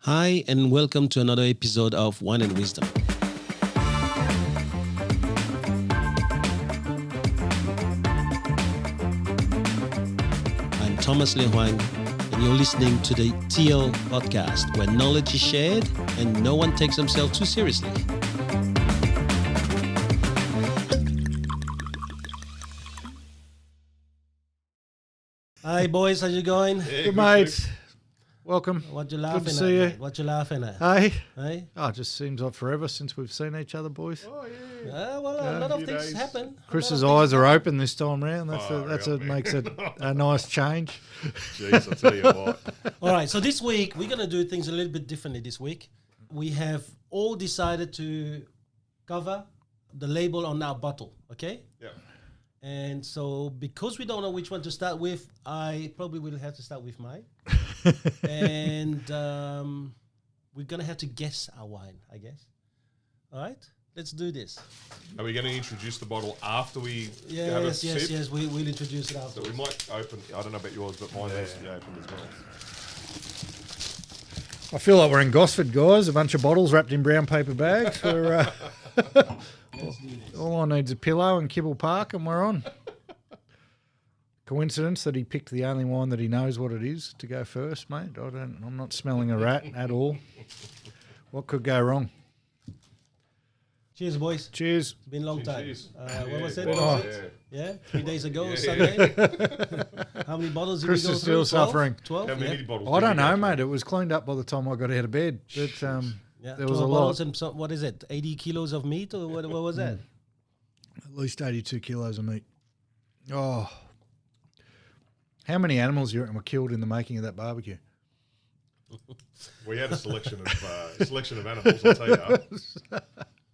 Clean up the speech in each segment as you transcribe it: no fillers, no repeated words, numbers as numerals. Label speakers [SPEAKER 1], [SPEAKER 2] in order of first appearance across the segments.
[SPEAKER 1] Hi, and welcome to another episode of Wine and Wisdom. I'm Thomas Hoang, and you're listening to the TL podcast, where knowledge is shared and no one takes themselves too seriously. Hi, boys. How's it going?
[SPEAKER 2] Yeah, good mate. Welcome.
[SPEAKER 1] What you laughing
[SPEAKER 2] Good to
[SPEAKER 1] at?
[SPEAKER 2] see you.
[SPEAKER 1] Mate? What you laughing at?
[SPEAKER 2] Hey.
[SPEAKER 1] Hey?
[SPEAKER 2] Oh, it just seems like forever since we've seen each other, boys.
[SPEAKER 3] Oh, yeah.
[SPEAKER 1] A lot of things happen.
[SPEAKER 2] Chris's eyes are open this time round. That's
[SPEAKER 3] really?
[SPEAKER 2] makes it a nice change.
[SPEAKER 3] Jeez, I'll tell you what.
[SPEAKER 1] All right, so this week, we're going to do things a little bit differently this week. We have all decided to cover the label on our bottle, okay?
[SPEAKER 3] Yeah.
[SPEAKER 1] And so because we don't know which one to start with, I probably will have to start with mine. And we're going to have to guess our wine, I guess. All right, let's do this.
[SPEAKER 3] Are we going to introduce the bottle after we have a sip?
[SPEAKER 1] Yes, we'll introduce it
[SPEAKER 3] So
[SPEAKER 1] afterwards.
[SPEAKER 3] we might open, I don't know about yours, but mine has to be opened as well.
[SPEAKER 2] I feel like we're in Gosford, guys. A bunch of bottles wrapped in brown paper bags.
[SPEAKER 1] Let's do this.
[SPEAKER 2] All I need is a pillow and Kibble Park, and we're on. Coincidence that he picked the only wine that he knows what it is to go first, mate. I'm not smelling a rat at all. What could go wrong?
[SPEAKER 1] Cheers, boys.
[SPEAKER 2] Cheers.
[SPEAKER 1] It's been a long time.
[SPEAKER 3] Cheers.
[SPEAKER 1] What was it?
[SPEAKER 3] Oh,
[SPEAKER 1] Yeah, 3 days ago,
[SPEAKER 3] Yeah.
[SPEAKER 1] Sunday. How many bottles did
[SPEAKER 2] Chris
[SPEAKER 1] we go
[SPEAKER 2] is
[SPEAKER 1] through?
[SPEAKER 2] still suffering.
[SPEAKER 1] 12?
[SPEAKER 3] How
[SPEAKER 1] Yeah.
[SPEAKER 3] many bottles?
[SPEAKER 2] I
[SPEAKER 3] did
[SPEAKER 2] don't
[SPEAKER 3] we go
[SPEAKER 2] know,
[SPEAKER 3] through?
[SPEAKER 2] mate. It was cleaned up by the time I got out of bed. But
[SPEAKER 1] Yeah,
[SPEAKER 2] there was a
[SPEAKER 1] 12
[SPEAKER 2] lot.
[SPEAKER 1] bottles and what is it? 80 kilos of meat or what was that?
[SPEAKER 2] At least 82 kilos of meat. Oh. How many animals do you reckon were killed in the making of that barbecue?
[SPEAKER 3] We had a selection of animals, I'll tell you.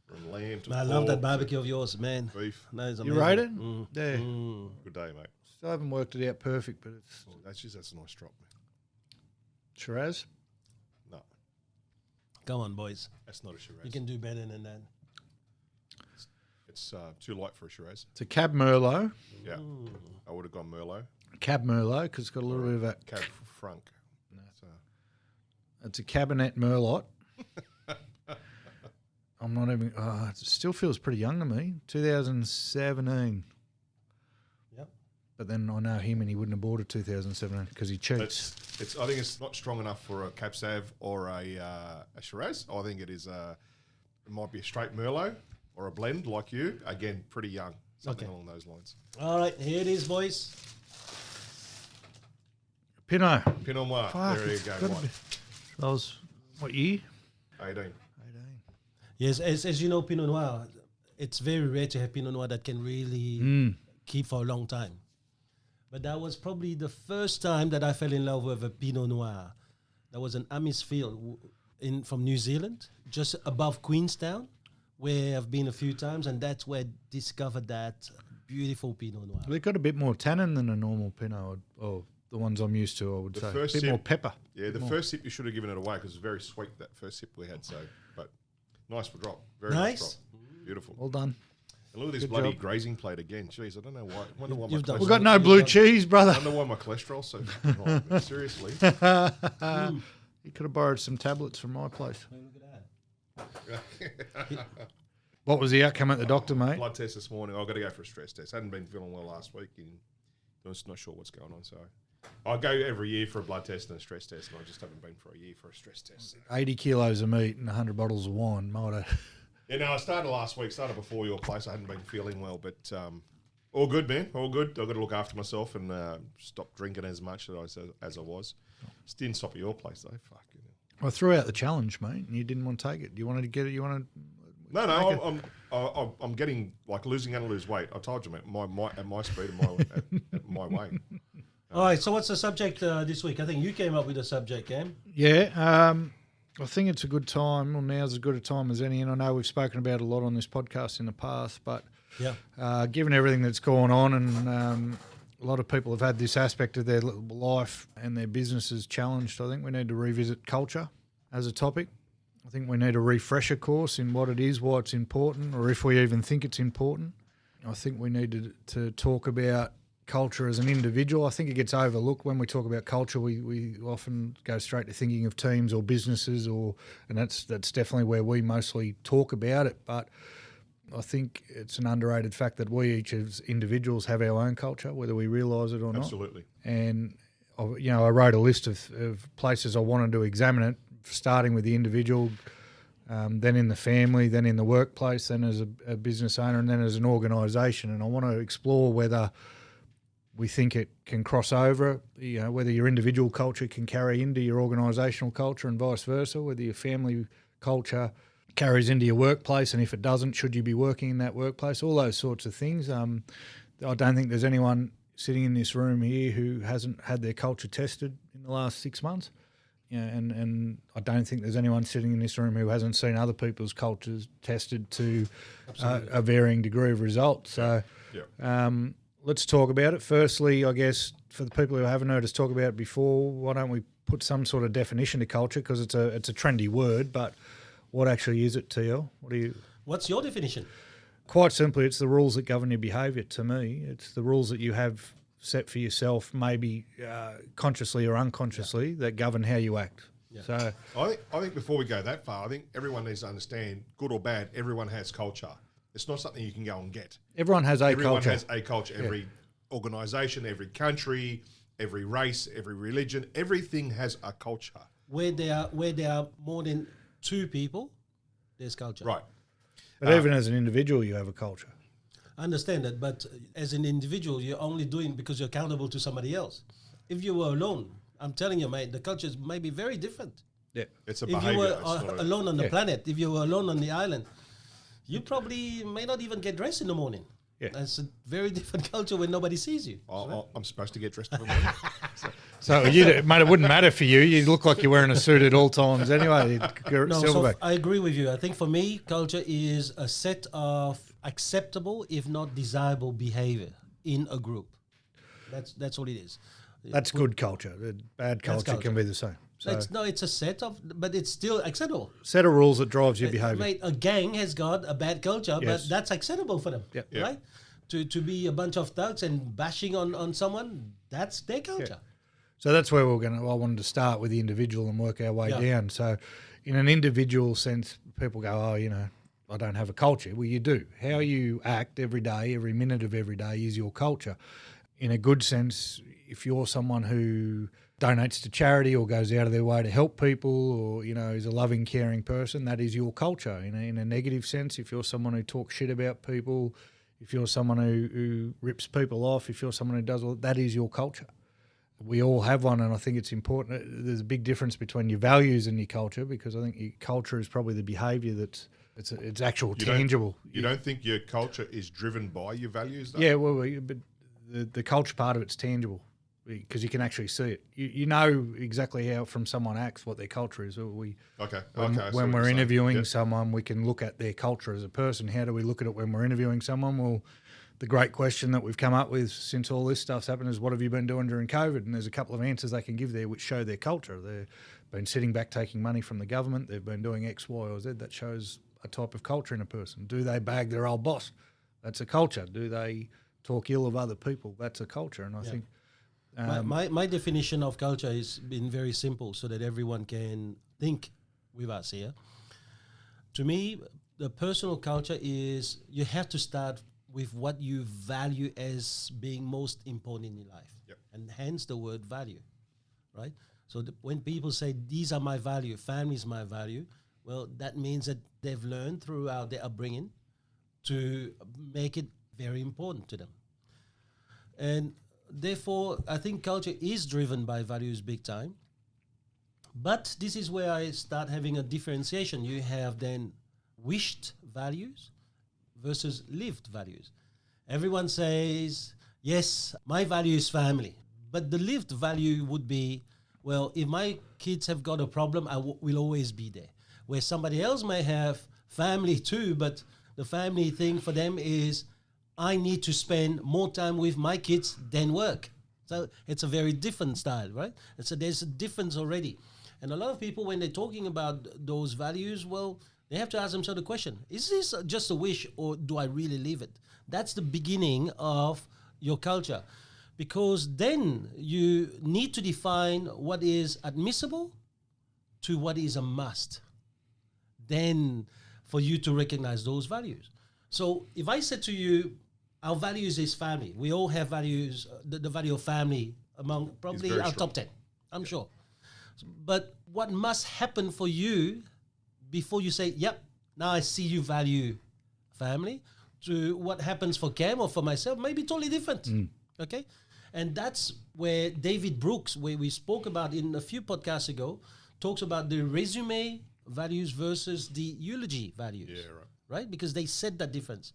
[SPEAKER 3] From lamb to
[SPEAKER 1] I love that
[SPEAKER 3] pork
[SPEAKER 1] barbecue of yours, man.
[SPEAKER 3] to beef.
[SPEAKER 1] That is
[SPEAKER 2] You
[SPEAKER 1] amazing.
[SPEAKER 2] rate it?
[SPEAKER 1] Mm.
[SPEAKER 2] Yeah.
[SPEAKER 1] Mm.
[SPEAKER 3] Good day, mate.
[SPEAKER 2] Still haven't worked it out perfect, but it's
[SPEAKER 3] Oh, that's a nice drop, man.
[SPEAKER 2] Shiraz.
[SPEAKER 3] No,
[SPEAKER 1] Come on, boys.
[SPEAKER 3] that's not a Shiraz.
[SPEAKER 1] You can do better than that.
[SPEAKER 3] It's too light for a Shiraz.
[SPEAKER 2] It's a Cab Merlot.
[SPEAKER 3] Yeah. I would have gone Merlot.
[SPEAKER 2] Cab Merlot, because it's got a little bit of a...
[SPEAKER 3] Cab Franc. So,
[SPEAKER 2] It's a Cabernet Merlot. I'm not even... Oh, it still feels pretty young to me. 2017.
[SPEAKER 1] Yep.
[SPEAKER 2] But then I know him and he wouldn't have bought it 2017 because he cheats.
[SPEAKER 3] I think it's not strong enough for a Cab Sav or a Shiraz. I think it might be a straight Merlot or a blend like you. Again, pretty young. Something along those lines.
[SPEAKER 1] All right, here it is, boys.
[SPEAKER 2] Pinot.
[SPEAKER 3] Pinot Noir.
[SPEAKER 2] Fuck,
[SPEAKER 3] There you
[SPEAKER 2] it's
[SPEAKER 3] go.
[SPEAKER 2] gotta
[SPEAKER 3] What?
[SPEAKER 2] be- That was, what year?
[SPEAKER 3] 18.
[SPEAKER 1] Yes, as you know, Pinot Noir, it's very rare to have Pinot Noir that can really keep for a long time. But that was probably the first time that I fell in love with a Pinot Noir. That was an Amisfield from New Zealand, just above Queenstown, where I've been a few times, and that's where I discovered that beautiful Pinot Noir.
[SPEAKER 2] They've got a bit more tannin than a normal Pinot, or the ones I'm used to, I would say. A
[SPEAKER 3] first
[SPEAKER 2] bit more
[SPEAKER 3] sip-
[SPEAKER 2] pepper.
[SPEAKER 3] Yeah, the first sip you should have given it away because it was very sweet, that first sip we had. So, but nice for drop. Very nice
[SPEAKER 1] Nice.
[SPEAKER 3] drop. Beautiful.
[SPEAKER 2] Well done.
[SPEAKER 3] And look at this
[SPEAKER 2] Good
[SPEAKER 3] bloody
[SPEAKER 2] job.
[SPEAKER 3] grazing plate again. Jeez, I don't know why. Wonder why my
[SPEAKER 1] You've done-
[SPEAKER 2] We've
[SPEAKER 3] cholesterol.
[SPEAKER 2] got no blue cheese, brother.
[SPEAKER 3] Wonder why my cholesterol's so fucking high. Seriously.
[SPEAKER 2] You could have borrowed some tablets from my place.
[SPEAKER 1] Look at that.
[SPEAKER 2] What was the outcome at the doctor, mate?
[SPEAKER 3] Blood test this morning. I've got to go for a stress test. I hadn't been feeling well last week, and I was not sure what's going on. So I go every year for a blood test and a stress test, and I just haven't been for a year for a stress test.
[SPEAKER 2] 80 kilos of meat and 100 bottles of wine. Might have.
[SPEAKER 3] Yeah, no, I started last week. Started before your place. I hadn't been feeling well, but all good, man. All good. I've got to look after myself and stop drinking as much as I was. Just didn't stop at your place though. Fuck you.
[SPEAKER 2] I threw out the challenge, mate, and you didn't want to take it. You wanted to get it. You wanted.
[SPEAKER 3] No, I'm getting like losing and lose weight. I told you, mate. At my speed, at my weight.
[SPEAKER 1] All right, so what's the subject this week? I think you came up with a subject, Cam.
[SPEAKER 2] Yeah, I think it's a good time. Well, now's as good a time as any, and I know we've spoken about it a lot on this podcast in the past, but
[SPEAKER 1] Yeah.
[SPEAKER 2] given everything that's gone on, and a lot of people have had this aspect of their life and their businesses challenged, I think we need to revisit culture as a topic. I think we need a refresher course in what it is, why it's important, or if we even think it's important. I think we need to talk about culture as an individual. I think it gets overlooked when we talk about culture. We often go straight to thinking of teams or businesses, and that's definitely where we mostly talk about it. But I think it's an underrated fact that we each as individuals have our own culture, whether we realise it or not.
[SPEAKER 3] Absolutely.
[SPEAKER 2] And I wrote a list of places I wanted to examine it, starting with the individual, then in the family, then in the workplace, then as a business owner, and then as an organisation. And I want to explore whether we think it can cross over, whether your individual culture can carry into your organisational culture and vice versa, whether your family culture carries into your workplace, and if it doesn't, should you be working in that workplace? All those sorts of things. I don't think there's anyone sitting in this room here who hasn't had their culture tested in the last 6 months. And I don't think there's anyone sitting in this room who hasn't seen other people's cultures tested to a varying degree of results. So let's talk about it. Firstly, I guess, for the people who haven't heard us talk about it before, why don't we put some sort of definition to culture, because it's a trendy word, but what actually is it, TL?
[SPEAKER 1] What's your definition?
[SPEAKER 2] Quite simply, it's the rules that govern your behaviour. To me, it's the rules that you have set for yourself, maybe consciously or unconsciously, that govern how you act. Yeah. So
[SPEAKER 3] I think before we go that far, I think everyone needs to understand, good or bad, everyone has culture. It's not something you can go and get.
[SPEAKER 2] Everyone has a culture.
[SPEAKER 3] Everyone has a culture. Every organisation, every country, every race, every religion, everything has a culture.
[SPEAKER 1] Where there are more than two people, there's culture.
[SPEAKER 3] Right.
[SPEAKER 2] But even as an individual, you have a culture.
[SPEAKER 1] I understand that, but as an individual, you're only doing because you're accountable to somebody else. If you were alone, I'm telling you, mate, the cultures may be very different.
[SPEAKER 2] Yeah,
[SPEAKER 3] it's a
[SPEAKER 1] if
[SPEAKER 3] behaviour.
[SPEAKER 1] You were alone on the planet, if you were alone on the island, you probably may not even get dressed in the morning.
[SPEAKER 2] Yeah,
[SPEAKER 1] that's a very different culture when nobody sees you.
[SPEAKER 3] I'm supposed to get dressed in the morning.
[SPEAKER 2] So mate, it wouldn't matter for you. You look like you're wearing a suit at all times anyway.
[SPEAKER 1] I agree with you. I think for me, culture is a set of acceptable, if not desirable, behaviour in a group. That's what it is.
[SPEAKER 2] That's good culture. Bad culture can be the same. So
[SPEAKER 1] it's a set of, but it's still acceptable.
[SPEAKER 2] Set of rules that drives your behaviour.
[SPEAKER 1] Mate, a gang has got a bad culture, but that's acceptable for them, right? To be a bunch of thugs and bashing on someone, that's their culture.
[SPEAKER 2] Yeah. So that's where I wanted to start with the individual and work our way down. So in an individual sense, people go, I don't have a culture. Well, you do. How you act every day, every minute of every day is your culture. In a good sense, if you're someone who donates to charity or goes out of their way to help people, or is a loving, caring person, that is your culture. In a negative sense, if you're someone who talks shit about people, if you're someone who rips people off, if you're someone who does all that, is your culture. We all have one, and I think it's important. There's a big difference between your values and your culture, because I think your culture is probably the behaviour that's it's actual tangible.
[SPEAKER 3] You don't think your culture is driven by your values, though?
[SPEAKER 2] Yeah, well, but the culture part of it's tangible, because you can actually see it. You know exactly how from someone acts what their culture is. When we're interviewing someone, we can look at their culture as a person. How do we look at it when we're interviewing someone? Well, the great question that we've come up with since all this stuff's happened is, what have you been doing during COVID? And there's a couple of answers they can give there which show their culture. They've been sitting back taking money from the government. They've been doing X, Y, or Z. That shows a type of culture in a person. Do they bag their old boss? That's a culture. Do they talk ill of other people? That's a culture. And I think...
[SPEAKER 1] My definition of culture has been very simple so that everyone can think with us here. To me, the personal culture is you have to start with what you value as being most important in your life.
[SPEAKER 3] Yep.
[SPEAKER 1] And hence the word value, right? So when people say, these are my value, family is my value, well, that means that they've learned throughout their upbringing to make it very important to them. And therefore, I think culture is driven by values big time. But this is where I start having a differentiation. You have then wished values versus lived values. Everyone says, yes, my value is family. But the lived value would be, well, if my kids have got a problem, I will always be there. Where somebody else may have family too, but the family thing for them is, I need to spend more time with my kids than work. So it's a very different style, right? And so there's a difference already. And a lot of people, when they're talking about those values, well, they have to ask themselves the question, is this just a wish or do I really live it? That's the beginning of your culture. because then you need to define what is admissible to what is a must. Then for you to recognize those values. So if I said to you, our values is family. We all have values, the value of family among probably our
[SPEAKER 3] strong.
[SPEAKER 1] top 10, I'm sure. But what must happen for you before you say, yep, now I see you value family, to what happens for Cam or for myself may be totally different. Okay? And that's where David Brooks, where we spoke about in a few podcasts ago, talks about the resume values versus the eulogy values.
[SPEAKER 3] Yeah, right.
[SPEAKER 1] Right? Because they said that difference.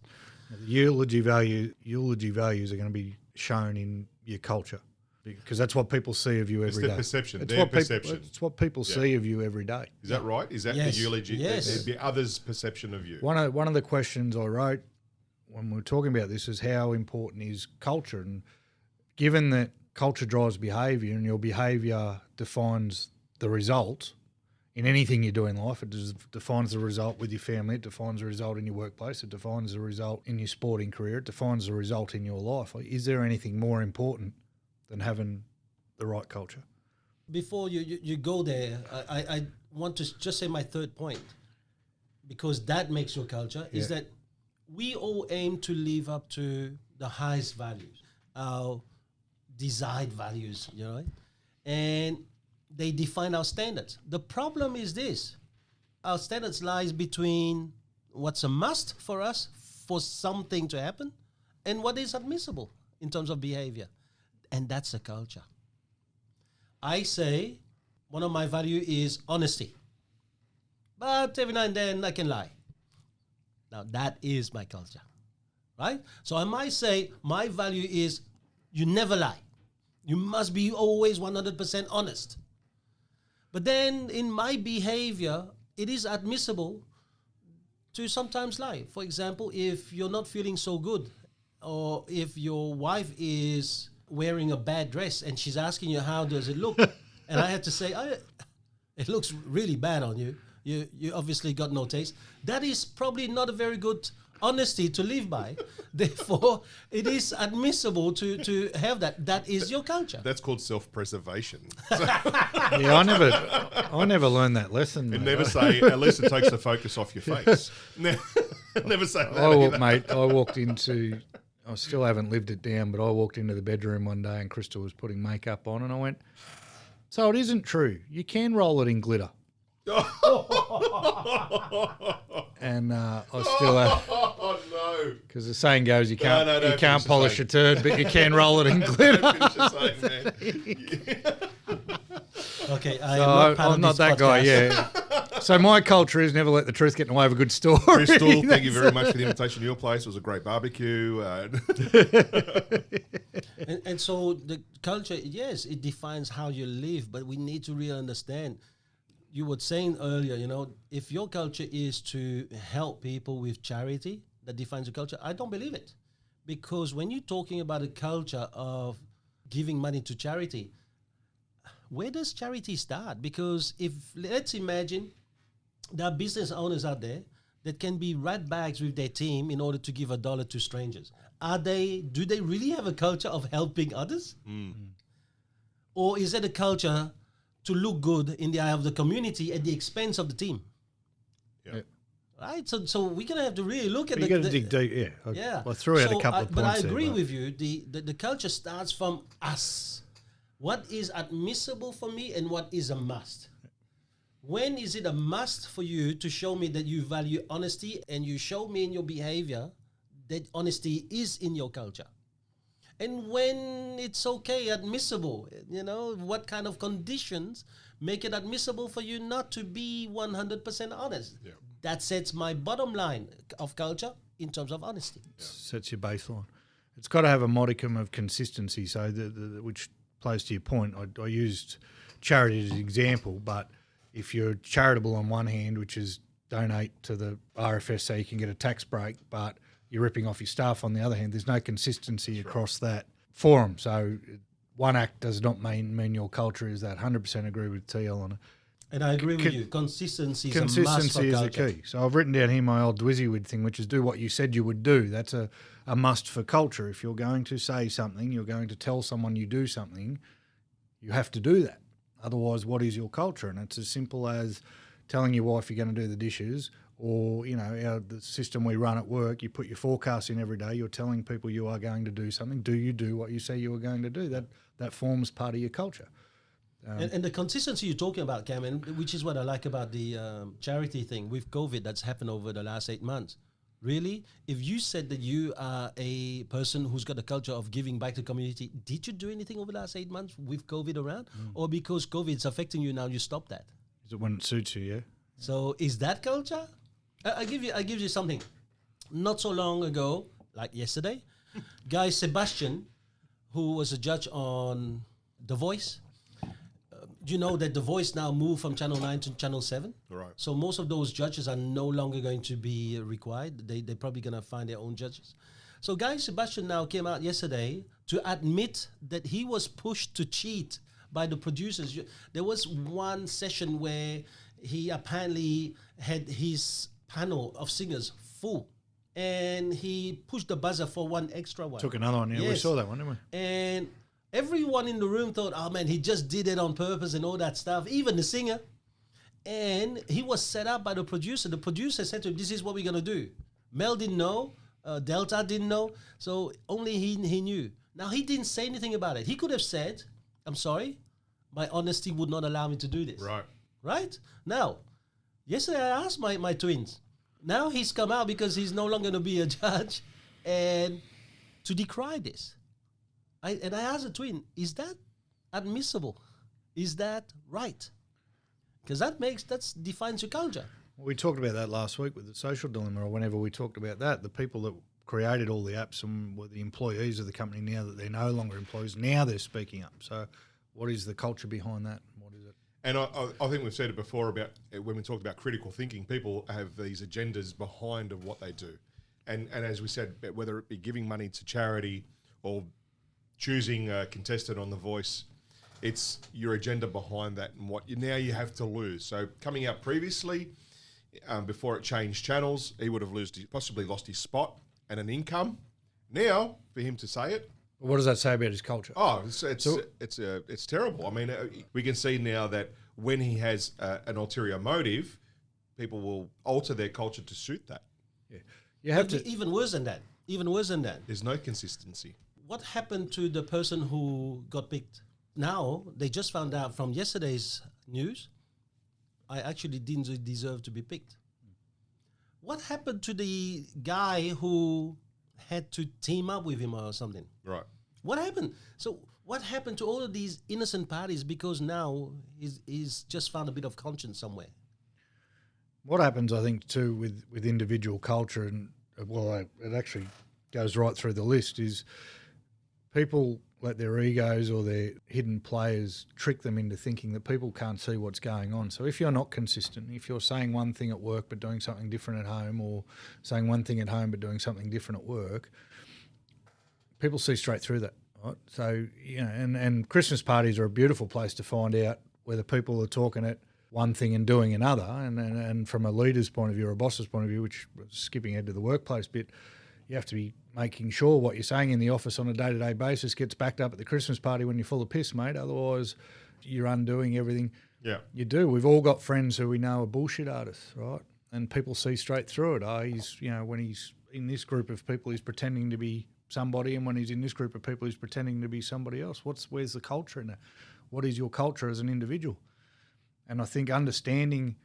[SPEAKER 2] The eulogy values are going to be shown in your culture because that's what people see of you every day.
[SPEAKER 3] It's the perception,
[SPEAKER 2] It's
[SPEAKER 3] their
[SPEAKER 2] what
[SPEAKER 3] perception.
[SPEAKER 2] It's what people see of you every day.
[SPEAKER 3] Is that right? Is that
[SPEAKER 1] Yes.
[SPEAKER 3] the eulogy?
[SPEAKER 1] Yes.
[SPEAKER 3] The others' perception of you.
[SPEAKER 2] One of the questions I wrote when we were talking about this is how important is culture, and given that culture drives behaviour and your behaviour defines the result in anything you do in life, it defines the result with your family, it defines the result in your workplace, it defines the result in your sporting career, it defines the result in your life. Is there anything more important than having the right culture?
[SPEAKER 1] Before you go there, I want to just say my third point, because that makes your culture, is that we all aim to live up to the highest values, our desired values, you know, and they define our standards. The problem is this: our standards lies between what's a must for us for something to happen and what is admissible in terms of behavior. And that's a culture. I say one of my values is honesty. But every now and then I can lie. Now that is my culture, right? So I might say my value is you never lie. You must be always 100% honest. But then in my behavior, it is admissible to sometimes lie. For example, if you're not feeling so good, or if your wife is wearing a bad dress and she's asking you, how does it look? And I had to say, it looks really bad on you. You obviously got no taste. That is probably not a very good honesty to live by. Therefore, it is admissible to have that. That is your culture.
[SPEAKER 3] That's called self-preservation.
[SPEAKER 2] Yeah, I never learned that lesson.
[SPEAKER 3] And
[SPEAKER 2] mate.
[SPEAKER 3] never say, at least it takes the focus off your face. Never say that.
[SPEAKER 2] I still haven't lived it down, but I walked into the bedroom one day and Crystal was putting makeup on and I went, so it isn't true. You can roll it in glitter. And I still have,
[SPEAKER 3] Oh, no.
[SPEAKER 2] because the saying goes, you can't
[SPEAKER 3] don't
[SPEAKER 2] you can't
[SPEAKER 3] finish the
[SPEAKER 2] polish a turd, but you can roll it in glitter.
[SPEAKER 3] Finish the saying, man.
[SPEAKER 1] Okay, I
[SPEAKER 2] So
[SPEAKER 1] am not part
[SPEAKER 2] I'm
[SPEAKER 1] of
[SPEAKER 2] not
[SPEAKER 1] this
[SPEAKER 2] that guy,
[SPEAKER 1] podcast.
[SPEAKER 2] yeah. So my culture is never let the truth get in the way of a good story.
[SPEAKER 3] Crystal, thank you very much for the invitation to your place. It was a great barbecue.
[SPEAKER 1] And so the culture, yes, it defines how you live, but we need to really understand. You were saying earlier, you know, if your culture is to help people with charity, that defines your culture. I don't believe it. Because when you're talking about a culture of giving money to charity, where does charity start? Because if, let's imagine, there are business owners out there that can be rat bags with their team in order to give $1 to strangers. Do they really have a culture of helping others? Or is it a culture to look good in the eye of the community at the expense of the team?
[SPEAKER 3] Yeah.
[SPEAKER 1] Right? So we're going to have to really look at
[SPEAKER 2] You got to dig deep, yeah.
[SPEAKER 1] Yeah.
[SPEAKER 2] I threw out a couple of points
[SPEAKER 1] but I
[SPEAKER 2] there,
[SPEAKER 1] agree with you. The culture starts from us. What is admissible for me and what is a must? When is it a must for you to show me that you value honesty and you show me in your behavior that honesty is in your culture? And when it's okay, admissible, you know, what kind of conditions make it admissible for you not to be 100% honest?
[SPEAKER 3] Yeah.
[SPEAKER 1] That sets my bottom line of culture in terms of honesty.
[SPEAKER 2] Sets your baseline. It's got to have a modicum of consistency. So, which plays to your point. I used charity as an example, but if you're charitable on one hand, which is donate to the RFS so you can get a tax break, but you're ripping off your staff on the other hand, there's no consistency across that forum. So one act does not mean your culture is that. 100% agree with TL on it.
[SPEAKER 1] And I agree with you. Consistency is a must for
[SPEAKER 2] Consistency is the
[SPEAKER 1] culture.
[SPEAKER 2] key. So I've written down here my old Dwizzywid thing, which is do what you said you would do. That's a must for culture. If you're going to say something, you're going to tell someone you do something, you have to do that. Otherwise, what is your culture? And it's as simple as telling your wife you're going to do the dishes, or, you know, the system we run at work, you put your forecast in every day, you're telling people you are going to do something. Do you do what you say you are going to do? That forms part of your culture.
[SPEAKER 1] And the consistency you're talking about, Cam, and which is what I like about the charity thing with COVID that's happened over the last 8 months. Really, if you said that you are a person who's got a culture of giving back to the community, did you do anything over the last 8 months with COVID around? Or because COVID is affecting you now, you stop that?
[SPEAKER 2] Is it when it suits you, yeah?
[SPEAKER 1] So is that culture? I give you something. Not so long ago, like yesterday, Guy Sebastian, who was a judge on The Voice, you know that The Voice now moved from Channel 9 to Channel 7?
[SPEAKER 3] Right.
[SPEAKER 1] So most of those judges are no longer going to be required. They're probably going to find their own judges. So Guy Sebastian now came out yesterday to admit that he was pushed to cheat by the producers. There was one session where he apparently had his panel of singers full, and he pushed the buzzer for one extra one.
[SPEAKER 2] Took another one, yeah. We
[SPEAKER 1] Yes.
[SPEAKER 2] saw that one, didn't we?
[SPEAKER 1] And everyone in the room thought, oh man, he just did it on purpose and all that stuff, even the singer. And he was set up by the producer. The producer said to him, this is what we're going to do. Mel didn't know. Delta didn't know. So only he knew. Now, he didn't say anything about it. He could have said, I'm sorry, my honesty would not allow me to do this.
[SPEAKER 3] Right.
[SPEAKER 1] Right? Now, yesterday I asked my twins. Now he's come out because he's no longer going to be a judge and to decry this. I asked the twin, is that admissible? Is that right? Because that defines your culture.
[SPEAKER 2] Well, we talked about that last week with the social dilemma, or whenever we talked about that. The people that created all the apps and were the employees of the company, now that they're no longer employees, now they're speaking up. So what is the culture behind that? What is it?
[SPEAKER 3] And I think we've said it before about when we talked about critical thinking, people have these agendas behind of what they do. And as we said, whether it be giving money to charity or choosing a contestant on The Voice, it's your agenda behind that and what now you have to lose. So coming out previously, before it changed channels, he would have possibly lost his spot and an income. Now, for him to say it,
[SPEAKER 2] What does that say about his culture?
[SPEAKER 3] oh, it's terrible. I mean, we can see now that when he has an ulterior motive, people will alter their culture to suit that.
[SPEAKER 2] Yeah. You have
[SPEAKER 1] But
[SPEAKER 2] to.
[SPEAKER 1] even worse than that. Even worse than that.
[SPEAKER 3] There's no consistency.
[SPEAKER 1] What happened to the person who got picked? Now, they just found out from yesterday's news, I actually didn't deserve to be picked. What happened to the guy who had to team up with him or something?
[SPEAKER 3] Right.
[SPEAKER 1] What happened? So what happened to all of these innocent parties because now he's just found a bit of conscience somewhere?
[SPEAKER 2] What happens, I think, too, with individual culture, and it actually goes right through the list, is people let their egos or their hidden players trick them into thinking that people can't see what's going on. So if you're not consistent, if you're saying one thing at work but doing something different at home, or saying one thing at home but doing something different at work, people see straight through that. Right? So, you know, and Christmas parties are a beautiful place to find out whether people are talking at one thing and doing another. And from a leader's point of view or a boss's point of view, which skipping ahead to the workplace bit, you have to be making sure what you're saying in the office on a day-to-day basis gets backed up at the Christmas party when you're full of piss, mate. Otherwise, you're undoing everything you do. We've all got friends who we know are bullshit artists, right? And people see straight through it. When he's in this group of people, he's pretending to be somebody, and when he's in this group of people, he's pretending to be somebody else. Where's the culture in that? What is your culture as an individual? And I think understanding,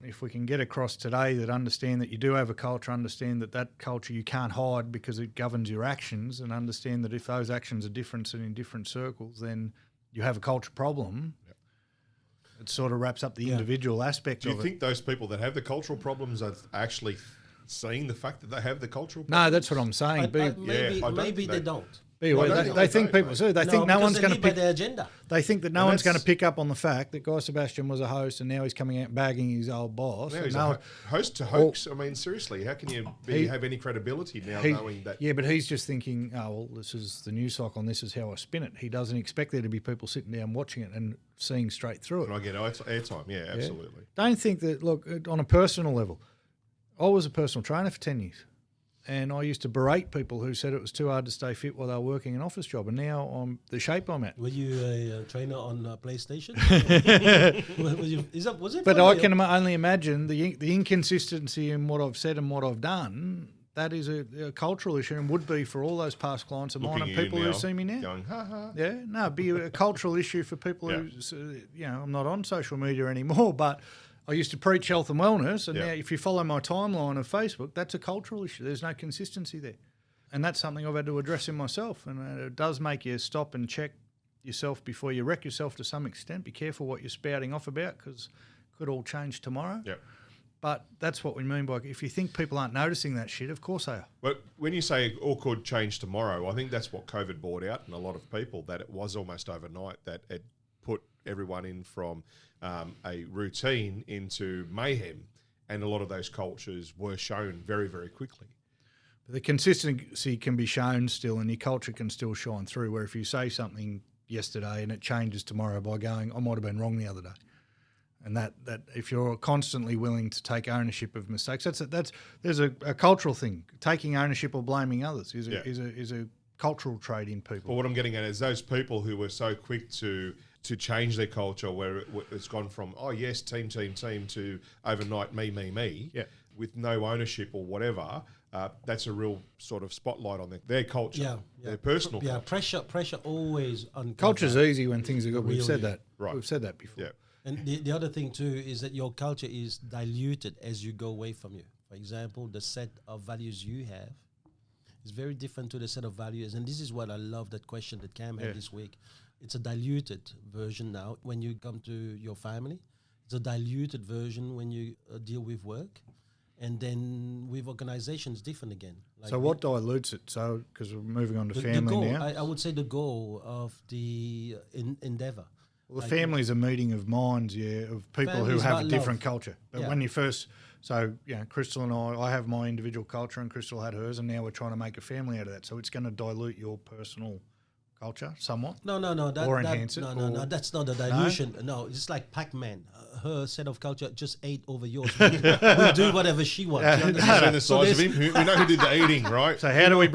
[SPEAKER 2] if we can get across today that understand that you do have a culture, understand that culture you can't hide because it governs your actions, and understand that if those actions are different and in different circles, then you have a culture problem. Yep. It sort of wraps up the individual aspect of it.
[SPEAKER 3] Do you think those people that have the cultural problems are actually seeing the fact that they have the cultural
[SPEAKER 2] No,
[SPEAKER 3] problems?
[SPEAKER 2] that's what I'm saying.
[SPEAKER 1] Maybe they don't.
[SPEAKER 2] Be aware.
[SPEAKER 3] I
[SPEAKER 2] They
[SPEAKER 3] don't,
[SPEAKER 2] think people do. They think no
[SPEAKER 1] because
[SPEAKER 2] one's
[SPEAKER 1] they
[SPEAKER 2] going to
[SPEAKER 1] live by
[SPEAKER 2] pick.
[SPEAKER 1] their agenda.
[SPEAKER 2] They think that no
[SPEAKER 3] And
[SPEAKER 2] one's going to
[SPEAKER 3] that's-
[SPEAKER 2] pick up on the fact that Guy Sebastian was a host and now he's coming out bagging his old boss.
[SPEAKER 3] Now
[SPEAKER 2] And
[SPEAKER 3] he's
[SPEAKER 2] no-
[SPEAKER 3] a host to hoax. I mean, seriously, how can you have any credibility now
[SPEAKER 2] he-
[SPEAKER 3] knowing that?
[SPEAKER 2] Yeah, but he's just thinking, oh, well, this is the news cycle and this is how I spin it. He doesn't expect there to be people sitting down watching it and seeing straight through it.
[SPEAKER 3] And I get airtime. Yeah, absolutely.
[SPEAKER 2] Don't think that, look, on a personal level, I was a personal trainer for 10 years. And I used to berate people who said it was too hard to stay fit while they were working an office job. And now I'm the shape I'm at.
[SPEAKER 1] Were you a trainer on PlayStation? Was it?
[SPEAKER 2] But
[SPEAKER 1] for
[SPEAKER 2] I
[SPEAKER 1] real?
[SPEAKER 2] can only imagine the inconsistency in what I've said and what I've done. That is a cultural issue and would be for all those past clients of mine
[SPEAKER 3] Looking
[SPEAKER 2] and
[SPEAKER 3] at you
[SPEAKER 2] people
[SPEAKER 3] now,
[SPEAKER 2] who see me now.
[SPEAKER 3] going, ha ha.
[SPEAKER 2] Yeah, no, it'd be a cultural issue for people
[SPEAKER 3] Yeah.
[SPEAKER 2] who, I'm not on social media anymore, but I used to preach health and wellness, and
[SPEAKER 3] Yeah.
[SPEAKER 2] now if you follow my timeline of Facebook, that's a cultural issue. There's no consistency there. And that's something I've had to address in myself, and it does make you stop and check yourself before you wreck yourself to some extent. Be careful what you're spouting off about because it could all change tomorrow.
[SPEAKER 3] Yeah.
[SPEAKER 2] But that's what we mean by if you think people aren't noticing that shit, of course they are.
[SPEAKER 3] But when you say all could change tomorrow, I think that's what COVID brought out in a lot of people, that it was almost overnight, that it put everyone in from a routine into mayhem. And a lot of those cultures were shown very, very quickly.
[SPEAKER 2] But the consistency can be shown still and your culture can still shine through, where if you say something yesterday and it changes tomorrow by going, I might have been wrong the other day. And that if you're constantly willing to take ownership of mistakes, there's a cultural thing. Taking ownership or blaming others is a cultural trait in people.
[SPEAKER 3] But what I'm getting at is those people who were so quick to change their culture, where it's gone from, oh yes, team, to overnight me,
[SPEAKER 2] Yeah.
[SPEAKER 3] with no ownership or whatever. That's a real sort of spotlight on their culture, their personal
[SPEAKER 1] Yeah,
[SPEAKER 3] culture.
[SPEAKER 1] pressure always on
[SPEAKER 2] Culture's easy when things are good. We've
[SPEAKER 1] Real
[SPEAKER 2] said
[SPEAKER 1] you.
[SPEAKER 2] that.
[SPEAKER 3] Right.
[SPEAKER 2] We've said that before.
[SPEAKER 3] Yeah.
[SPEAKER 1] And the other thing too is that your culture is diluted as you go away from you. For example, the set of values you have is very different to the set of values. And this is what I love, that question that Cam had this week. It's a diluted version now when you come to your family. It's a diluted version when you deal with work. And then with organizations, different again. Like
[SPEAKER 2] So what dilutes it? So, because we're moving on to
[SPEAKER 1] the
[SPEAKER 2] family
[SPEAKER 1] goal,
[SPEAKER 2] now.
[SPEAKER 1] I would say the goal of the endeavor.
[SPEAKER 2] Well, the family's a meeting of minds, of people who
[SPEAKER 1] Family's
[SPEAKER 2] have
[SPEAKER 1] about
[SPEAKER 2] a different
[SPEAKER 1] love.
[SPEAKER 2] culture. But
[SPEAKER 1] Yeah.
[SPEAKER 2] when you first, Crystal and I have my individual culture and Crystal had hers, and now we're trying to make a family out of that. So it's going to dilute your personal culture somewhat.
[SPEAKER 1] No.
[SPEAKER 2] Or enhance it,
[SPEAKER 1] No.
[SPEAKER 2] or-
[SPEAKER 1] That's not a dilution. No, it's like Pac-Man. Her set of culture just ate over yours. We'll do whatever she wants. You
[SPEAKER 3] And
[SPEAKER 1] understand?
[SPEAKER 3] the
[SPEAKER 1] So
[SPEAKER 3] size of
[SPEAKER 1] there's-
[SPEAKER 3] him, we know who did the eating, right?
[SPEAKER 2] So how do we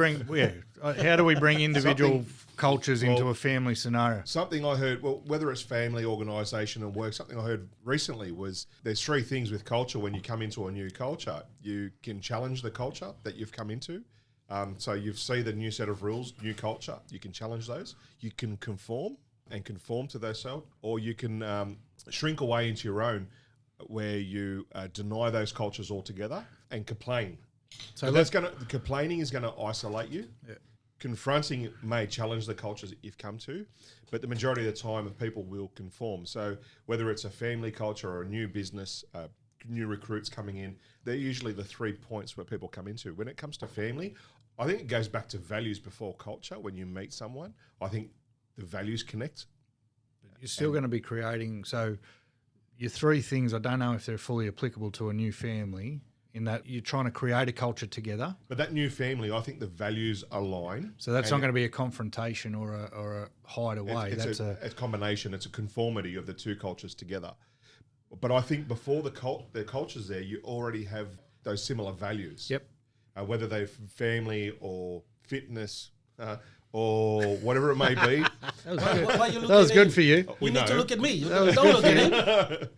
[SPEAKER 2] bring individual cultures into
[SPEAKER 3] well,
[SPEAKER 2] a family scenario?
[SPEAKER 3] Something I heard, well, whether it's family, organisation and work, something I heard recently was there's three things with culture when you come into a new culture. You can challenge the culture that you've come into. So you see the new set of rules, new culture, you can challenge those. You can conform to those, or you can shrink away into your own, where you deny those cultures altogether and complain. So complaining is going to isolate you.
[SPEAKER 2] Yeah.
[SPEAKER 3] Confronting may challenge the cultures that you've come to, but the majority of the time people will conform. So whether it's a family culture or a new business, new recruits coming in, they're usually the 3 points where people come into. When it comes to family, I think it goes back to values before culture. When you meet someone, I think the values connect.
[SPEAKER 2] You're still going to be creating, so your three things, I don't know if they're fully applicable to a new family, in that you're trying to create a culture together.
[SPEAKER 3] But that new family, I think the values align.
[SPEAKER 2] So that's not going to be a confrontation or a hideaway.
[SPEAKER 3] It's a combination. It's a conformity of the two cultures together. But I think before the culture's there, you already have those similar values.
[SPEAKER 2] Yep.
[SPEAKER 3] Whether they're family or fitness or whatever it may be.
[SPEAKER 1] Why you
[SPEAKER 2] That was
[SPEAKER 1] looking
[SPEAKER 2] good
[SPEAKER 1] at
[SPEAKER 2] for you.
[SPEAKER 1] You need to
[SPEAKER 3] know.
[SPEAKER 1] look at me. You don't look at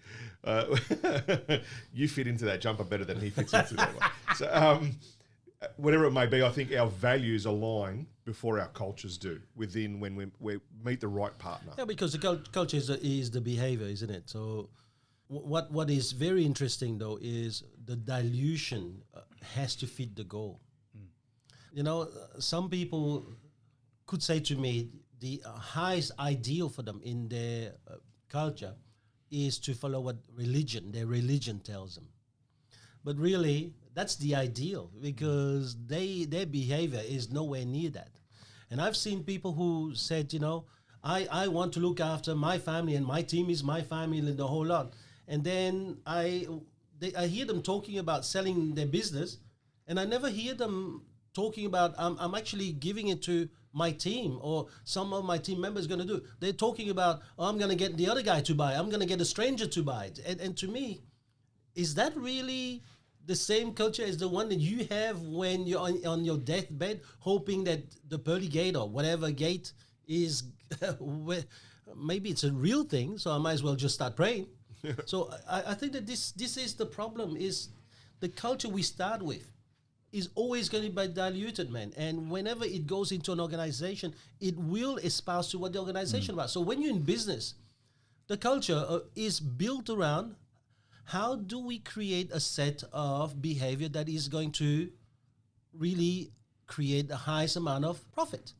[SPEAKER 1] him.
[SPEAKER 3] You fit into that jumper better than he fits into that one. So, whatever it may be, I think our values align before our cultures do within when we meet the right partner.
[SPEAKER 1] Yeah, because the culture is the behavior, isn't it? So what is very interesting, though, is the dilution has to fit the goal. You know, some people could say to me the highest ideal for them in their culture is to follow what their religion tells them. But really, that's the ideal, because their behavior is nowhere near that. And I've seen people who said, I want to look after my family and my team is my family and the whole lot. And then I hear them talking about selling their business, and I never hear them talking about I'm actually giving it to my team, or some of my team members going to do. They're talking about, I'm going to get the other guy to buy. I'm going to get a stranger to buy it. And to me, is that really the same culture as the one that you have when you're on your deathbed, hoping that the pearly gate or whatever gate is, maybe it's a real thing, so I might as well just start praying. So I think that this is the problem, is the culture we start with is always going to be diluted, man. And whenever it goes into an organization, it will espouse to what the organization about. So when you're in business, the culture is built around how do we create a set of behavior that is going to really create the highest amount of profit.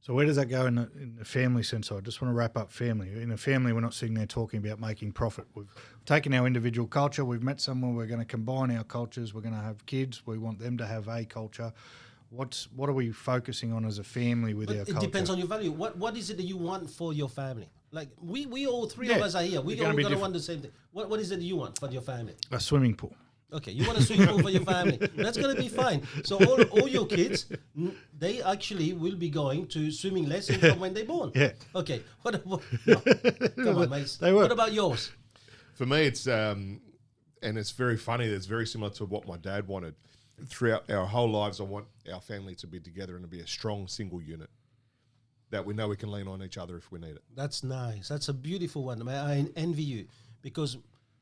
[SPEAKER 2] So where does that go in the family sense? I just want to wrap up family. In a family, we're not sitting there talking about making profit. We've taken our individual culture. We've met someone. We're going to combine our cultures. We're going to have kids. We want them to have a culture. What are we focusing on as a family with our culture? It
[SPEAKER 1] depends on your value. What is it that you want for your family? Like we all three of us are here. We all going to want the same thing. What is it that you want for your family?
[SPEAKER 2] A swimming pool.
[SPEAKER 1] Okay, you want a swimming pool for your family. That's going to be fine. So all your kids, they actually will be going to swimming lessons from when they're born.
[SPEAKER 2] Yeah.
[SPEAKER 1] Okay. Come on, mate. What about yours?
[SPEAKER 3] For me, it's and it's very funny. It's very similar to what my dad wanted. Throughout our whole lives, I want our family to be together and to be a strong single unit that we know we can lean on each other if we need it.
[SPEAKER 1] That's nice. That's a beautiful one. I envy you, because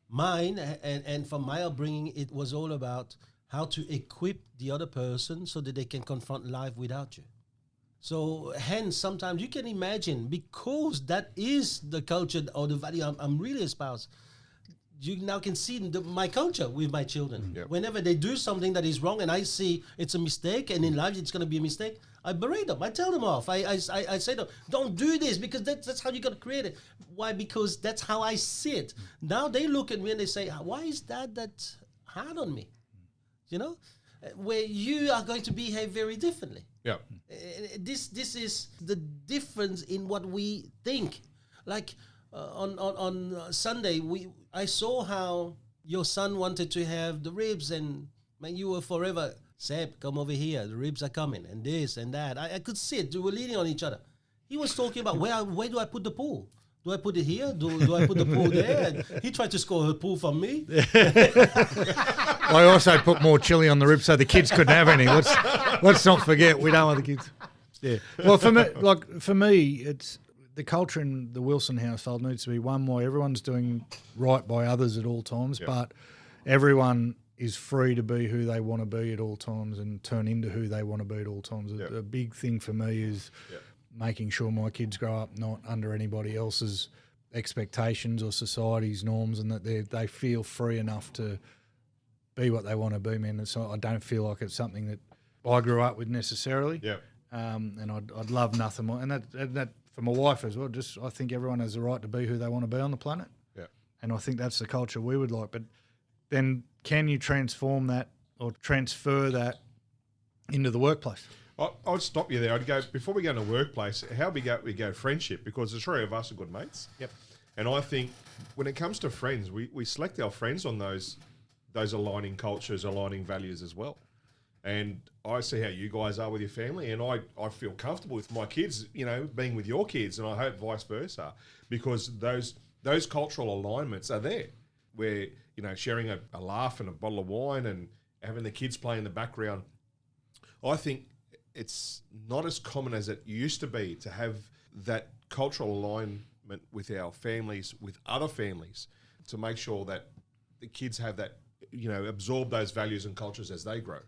[SPEAKER 1] mine, and from my upbringing, it was all about how to equip the other person so that they can confront life without you. So hence, sometimes you can imagine, because that is the culture or the value I'm really espoused, you now can see my culture with my children.
[SPEAKER 3] Yep.
[SPEAKER 1] Whenever they do something that is wrong and I see it's a mistake, and in life it's going to be a mistake, I berate them. I tell them off. I say to them, don't do this, because that's how you got to create it. Why? Because that's how I see it. Now they look at me and they say, why is that hard on me? Where you are going to behave very differently.
[SPEAKER 3] Yeah.
[SPEAKER 1] This is the difference in what we think. Like on Sunday, I saw how your son wanted to have the ribs, and man, you were forever, Seb, come over here. The ribs are coming, and this and that. I could see it. We were leaning on each other. He was talking about where do I put the pool? Do I put it here? Do I put the pool there? And he tried to score a pool from me.
[SPEAKER 2] I also put more chili on the ribs so the kids couldn't have any. Let's not forget, we don't want the kids. Yeah. Well, for me, it's the culture in the Wilson household needs to be one where everyone's doing right by others at all times, but everyone is free to be who they want to be at all times and turn into who they want to be at all times.
[SPEAKER 3] Yep.
[SPEAKER 2] A big thing for me is making sure my kids grow up not under anybody else's expectations or society's norms, and that they feel free enough to be what they want to be, man. I don't feel like it's something that I grew up with necessarily.
[SPEAKER 3] Yeah.
[SPEAKER 2] And I'd love nothing more. And that for my wife as well, I think everyone has the right to be who they want to be on the planet.
[SPEAKER 3] Yeah.
[SPEAKER 2] And I think that's the culture we would like. But then can you transform that or transfer that into the workplace?
[SPEAKER 3] I'd stop you there. I'd go, before we go into workplace, how we go friendship, because the three of us are good mates.
[SPEAKER 2] Yep.
[SPEAKER 3] And I think when it comes to friends, we select our friends on those aligning cultures, aligning values as well. And I see how you guys are with your family, and I feel comfortable with my kids, being with your kids, and I hope vice versa, because those cultural alignments are there, where, sharing a laugh and a bottle of wine and having the kids play in the background. I think it's not as common as it used to be to have that cultural alignment with our families, with other families, to make sure that the kids have that, absorb those values and cultures as they grow.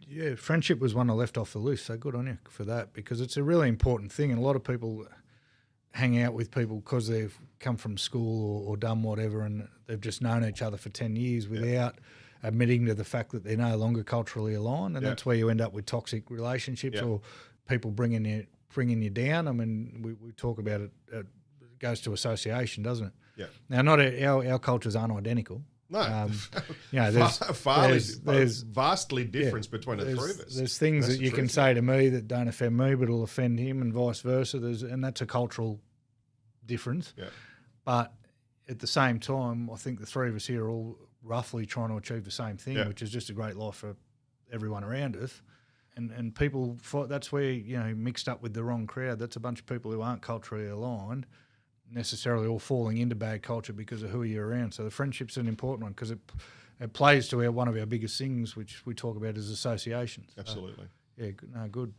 [SPEAKER 2] Yeah, friendship was one I left off the list, so good on you for that, because it's a really important thing, and a lot of people hang out with people because they've come from school or done whatever, and they've just known each other for 10 years without admitting to the fact that they're no longer culturally aligned, and that's where you end up with toxic relationships or people bringing you down. I mean, we talk about it. It goes to association, doesn't it?
[SPEAKER 3] Yeah.
[SPEAKER 2] Now, not our cultures aren't identical.
[SPEAKER 3] No,
[SPEAKER 2] there's
[SPEAKER 3] vastly difference between the three of us.
[SPEAKER 2] There's things that you can say to me that don't offend me, but will offend him, and vice versa. And that's a cultural difference.
[SPEAKER 3] Yeah.
[SPEAKER 2] But at the same time, I think the three of us here are all roughly trying to achieve the same thing, which is just a great life for everyone around us. And people, that's where, mixed up with the wrong crowd. That's a bunch of people who aren't culturally aligned, necessarily all falling into bad culture because of who you're around. So the friendship's an important one because it plays to one of our biggest things, which we talk about, is associations.
[SPEAKER 3] Absolutely.
[SPEAKER 2] Good.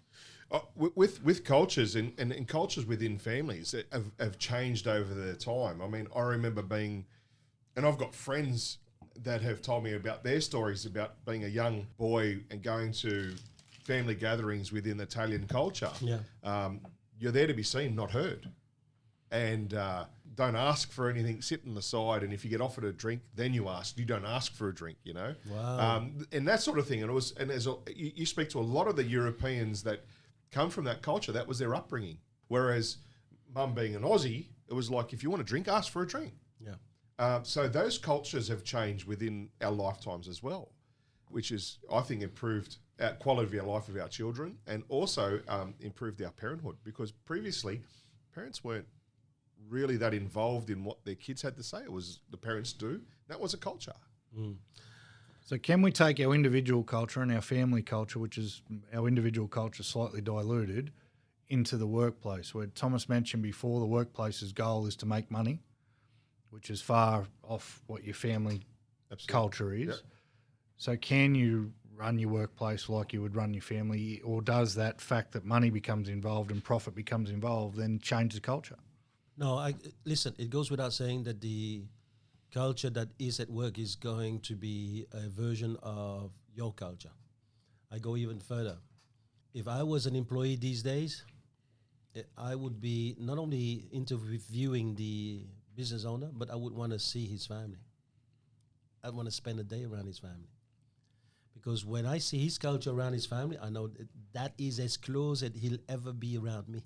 [SPEAKER 3] With cultures and cultures within families that have changed over the time. I mean, I remember and I've got friends that have told me about their stories about being a young boy and going to family gatherings within Italian culture.
[SPEAKER 1] Yeah.
[SPEAKER 3] You're there to be seen, not heard. And don't ask for anything, sit on the side, and if you get offered a drink, then you ask. You don't ask for a drink,
[SPEAKER 1] Wow.
[SPEAKER 3] And that sort of thing. You speak to a lot of the Europeans that come from that culture, that was their upbringing. Whereas mum being an Aussie, it was like, if you want a drink, ask for a drink.
[SPEAKER 1] Yeah.
[SPEAKER 3] So those cultures have changed within our lifetimes as well, which is, I think, improved our quality of our life of our children, and also improved our parenthood, because previously parents weren't really that involved in what their kids had to say. It was the parents do. That was a culture.
[SPEAKER 1] Mm.
[SPEAKER 2] So can we take our individual culture and our family culture, which is our individual culture slightly diluted, into the workplace, where Thomas mentioned before the workplace's goal is to make money, which is far off what your family culture is.
[SPEAKER 3] Yep.
[SPEAKER 2] So can you run your workplace like you would run your family, or does that fact that money becomes involved and profit becomes involved then change the culture?
[SPEAKER 1] No, listen, it goes without saying that the culture that is at work is going to be a version of your culture. I go even further. If I was an employee these days, I would be not only interviewing the business owner, but I would want to see his family. I'd want to spend a day around his family. Because when I see his culture around his family, I know that is as close as he'll ever be around me.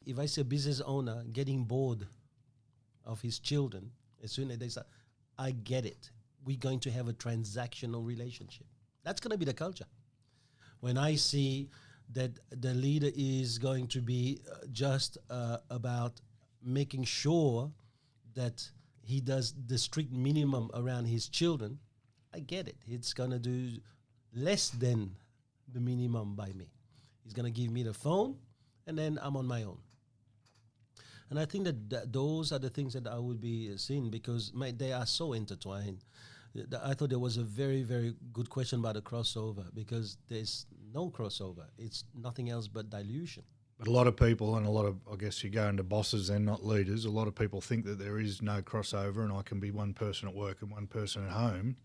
[SPEAKER 1] If I see a business owner getting bored of his children, as soon as they say, I get it. We're going to have a transactional relationship. That's going to be the culture. When I see that the leader is going to be just about making sure that he does the strict minimum around his children, I get it. It's going to do less than the minimum by me. He's going to give me the phone, and then I'm on my own. And I think that those are the things that I would be seeing, because they are so intertwined. I thought there was a very, very good question about the crossover, because there's no crossover. It's nothing else but dilution.
[SPEAKER 2] But a lot of people, and I guess you go into bosses and not leaders, a lot of people think that there is no crossover and I can be one person at work and one person at home.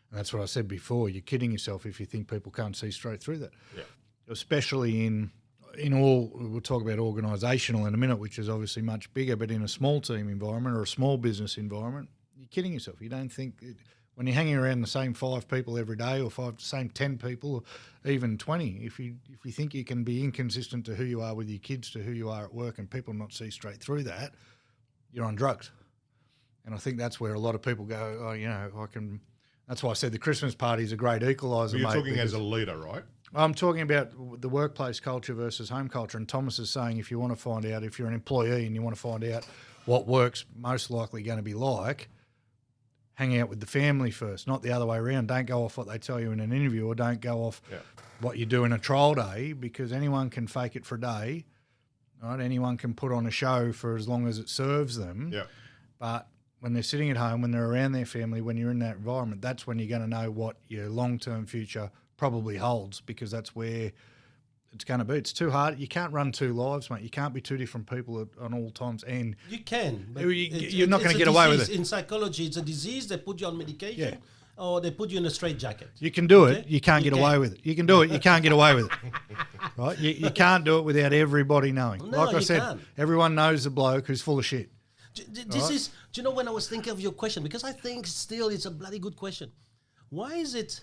[SPEAKER 2] And that's what I said before. You're kidding yourself if you think people can't see straight through that.
[SPEAKER 3] Yeah.
[SPEAKER 2] Especially in all, we'll talk about organisational in a minute, which is obviously much bigger, but in a small team environment or a small business environment, you're kidding yourself. You don't think when you're hanging around the same 5 people every day, or same 10 people, or even 20, if you think you can be inconsistent to who you are with your kids to who you are at work, and people not see straight through that, you're on drugs. And I think that's where a lot of people go, I can. That's why I said the Christmas party is a great equaliser.
[SPEAKER 3] You're talking as a leader, right?
[SPEAKER 2] I'm talking about the workplace culture versus home culture. And Thomas is saying if you want to find out, if you're an employee and you want to find out what work's most likely going to be like, hang out with the family first, not the other way around. Don't go off what they tell you in an interview, or don't go off what you do in a trial day, because anyone can fake it for a day, right? Anyone can put on a show for as long as it serves them.
[SPEAKER 3] Yeah.
[SPEAKER 2] But when they're sitting at home, when they're around their family, when you're in that environment, that's when you're going to know what your long-term future probably holds, because that's where it's going to be. It's too hard. You can't run 2 lives, mate. You can't be 2 different people on all times. And
[SPEAKER 1] you can. But
[SPEAKER 2] you're not going to get away with it.
[SPEAKER 1] In psychology, it's a disease. They put you on medication, or they put you in a straitjacket.
[SPEAKER 2] You can do it. You can't get away with it. You can do it. You can't get away with it. Right? You can't do it without everybody knowing.
[SPEAKER 1] No,
[SPEAKER 2] like I said,
[SPEAKER 1] can't.
[SPEAKER 2] Everyone knows the bloke who's full of shit.
[SPEAKER 1] This is, do you know, when I was thinking of your question, because I think still it's a bloody good question. Why is it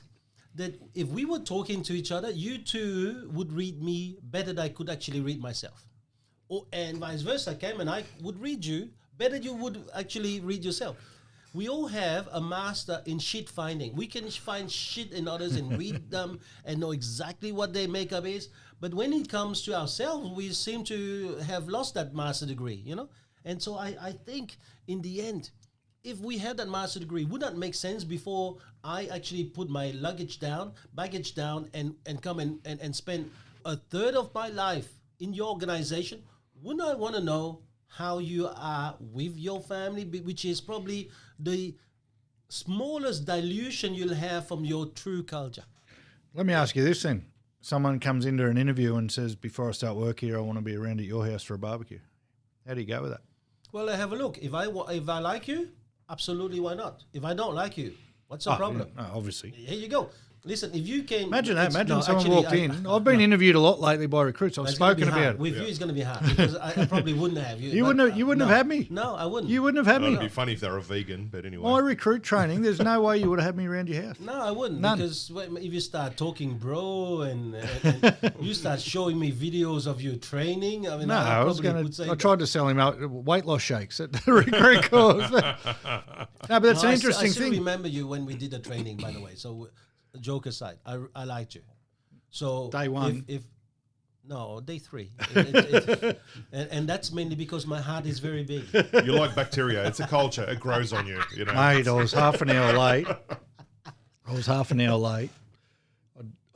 [SPEAKER 1] that if we were talking to each other, you two would read me better than I could actually read myself? And vice versa, Cam and I would read you better than you would actually read yourself. we all have a master in shit finding. We can find shit in others and read them and know exactly what their makeup is. But when it comes to ourselves, we seem to have lost that master degree, you know? And so I think in the end, if we had that master degree, would that make sense before I actually put my baggage down, and come and spend a third of my life in your organization? Wouldn't I want to know how you are with your family, which is probably the smallest dilution you'll have from your true culture?
[SPEAKER 2] Let me ask you this then. Someone comes into an interview and says, before I start work here, I want to be around at your house for a barbecue. How do you go with that?
[SPEAKER 1] Well, I have a look. If I like you, absolutely, why not? If I don't like you, what's the problem?
[SPEAKER 2] Yeah, obviously.
[SPEAKER 1] Here you go. Listen, if you came...
[SPEAKER 2] Imagine that. Imagine someone walked in. I've been interviewed a lot lately by recruits. I've spoken about it.
[SPEAKER 1] With you, it's going to be hard because I probably wouldn't have you.
[SPEAKER 2] You wouldn't have had me.
[SPEAKER 1] No, I wouldn't.
[SPEAKER 2] You wouldn't have had me.
[SPEAKER 3] It'd be funny if they were a vegan, but anyway.
[SPEAKER 2] My recruit training, there's no way you would have had me around your house.
[SPEAKER 1] No, I wouldn't.
[SPEAKER 2] None.
[SPEAKER 1] Because if you start talking, bro, and you start showing me videos of your training, I mean,
[SPEAKER 2] No, I tried to sell him out weight loss shakes at the recruit course. No, but that's an interesting
[SPEAKER 1] I still
[SPEAKER 2] thing.
[SPEAKER 1] remember you when we did the training, by the way. So, joke aside, I liked you. So
[SPEAKER 2] Day one.
[SPEAKER 1] No, day 3. And that's mainly because my heart is very big.
[SPEAKER 3] You're like bacteria. It's a culture. It grows on you. You know.
[SPEAKER 2] Mate, I was half an hour late.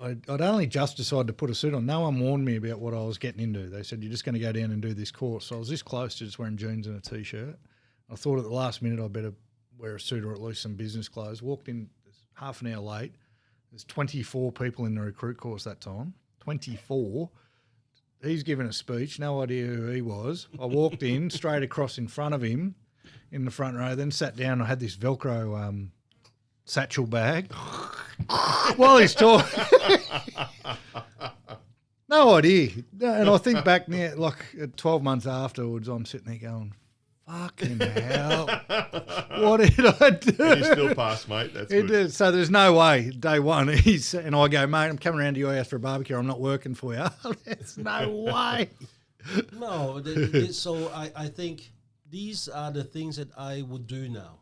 [SPEAKER 2] I'd only just decided to put a suit on. No one warned me about what I was getting into. They said, you're just going to go down and do this course. So I was this close to just wearing jeans and a T-shirt. I thought at the last minute I better wear a suit or at least some business clothes. Walked in half an hour late. There's 24 people in the recruit course that time. 24. He's given a speech, no idea who he was. I walked in, straight across in front of him in the front row, then sat down. I had this Velcro satchel bag while he's talking. No idea. And I think back now, like 12 months afterwards, I'm sitting there going, fucking hell. What did I do?
[SPEAKER 3] And you still passed, mate. That's good.
[SPEAKER 2] So there's no way, day one, and I go, mate, I'm coming around to your house for a barbecue. I'm not working for you. There's no way.
[SPEAKER 1] No, so I think these are the things that I would do now.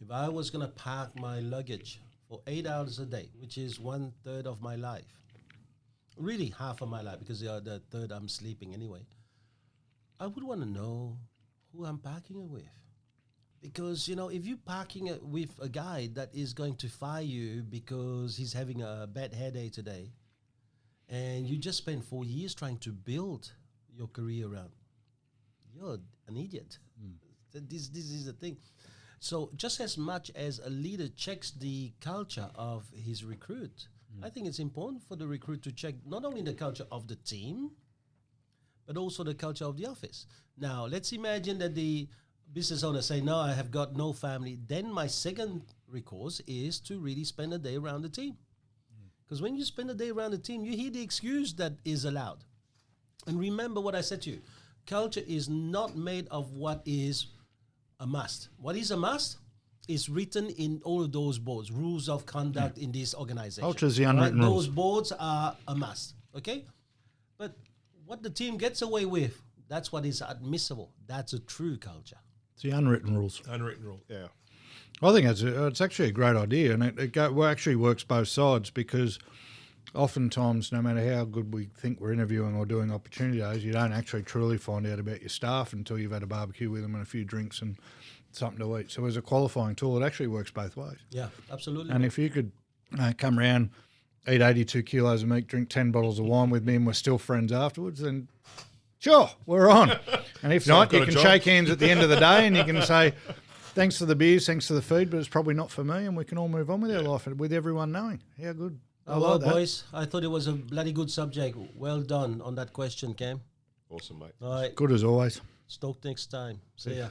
[SPEAKER 1] If I was going to pack my luggage for 8 hours a day, which is 1/3 of my life, really half of my life, because the third I'm sleeping anyway, I would want to know who I'm packing it with. Because, you know, if you're packing it with a guy that is going to fire you because he's having a bad hair day today, and you just spent 4 years trying to build your career around, you're an idiot. This is the thing. So just as much as a leader checks the culture of his recruit, I think it's important for the recruit to check not only the culture of the team, but also the culture of the office. Now, let's imagine that the business owner say, no, I have got no family. Then my second recourse is to really spend a day around the team. Because when you spend a day around the team, you hear the excuse that is allowed. And remember what I said to you. Culture is not made of what is a must. What is a must is written in all of those boards, rules of conduct in this organization.
[SPEAKER 2] Culture is the unwritten rules.
[SPEAKER 1] Those boards are a must, okay? But what the team gets away with, that's what is admissible. That's a true culture.
[SPEAKER 2] It's the unwritten rules.
[SPEAKER 3] Unwritten rule, yeah.
[SPEAKER 2] I think it's actually a great idea, and it actually works both sides, because oftentimes, no matter how good we think we're interviewing or doing opportunity days, you don't actually truly find out about your staff until you've had a barbecue with them and a few drinks and something to eat. So as a qualifying tool, it actually works both ways.
[SPEAKER 1] Yeah, absolutely.
[SPEAKER 2] And if you could come around, eat 82 kilos of meat, drink 10 bottles of wine with me, and we're still friends afterwards, then sure, we're on. And if not, you can shake hands at the end of the day and you can say, thanks for the beers, thanks for the food, but it's probably not for me, and we can all move on with our life with everyone knowing. How good. I
[SPEAKER 1] well,
[SPEAKER 2] like that.
[SPEAKER 1] boys, I thought it was a bloody good subject. Well done on that question, Cam.
[SPEAKER 3] Awesome, mate.
[SPEAKER 1] All right.
[SPEAKER 2] Good as always.
[SPEAKER 1] Stoked next time. See ya.